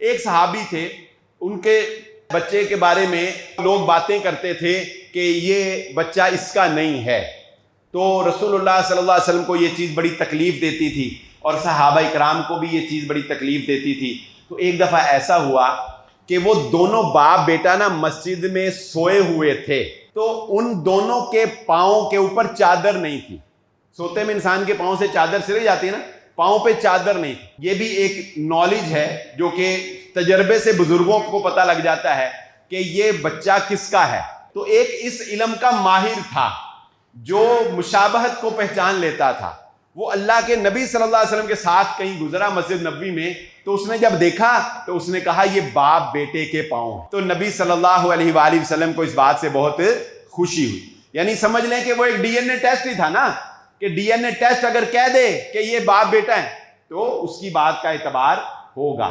एक सहाबी थे, उनके बच्चे के बारे में लोग बातें करते थे कि ये बच्चा इसका नहीं है। तो रसूलुल्लाह सल्लल्लाहु अलैहि वसल्लम को ये चीज़ बड़ी तकलीफ़ देती थी और सहाबा इकराम को भी ये चीज़ बड़ी तकलीफ़ देती थी। तो एक दफ़ा ऐसा हुआ कि वो दोनों बाप बेटा ना मस्जिद में सोए हुए थे, तो उन दोनों के पाँव के ऊपर चादर नहीं थी। सोते में इंसान के पाँव से चादर सिर जाती है ना, पाँव पे चादर नहीं थी। ये भी एक नॉलेज है जो कि तजर्बे से बुजुर्गों को पता लग जाता है कि ये बच्चा किसका है। तो एक इस इल्म का माहिर था जो मुशाबहत को पहचान लेता था। वो अल्लाह के नबी सल्लल्लाहु अलैहि वसल्लम के साथ कहीं गुजरा मस्जिद नबवी में, तो उसने जब देखा तो उसने कहा ये बाप बेटे के पाँव। तो नबी सल्लल्लाहु अलैहि वसल्लम को इस बात से बहुत खुशी हुई। यानी समझ लें कि वो एक डीएनए टेस्ट ही था ना, कि डीएनए टेस्ट अगर कह दे कि ये बाप बेटा है तो उसकी बात का एतबार होगा।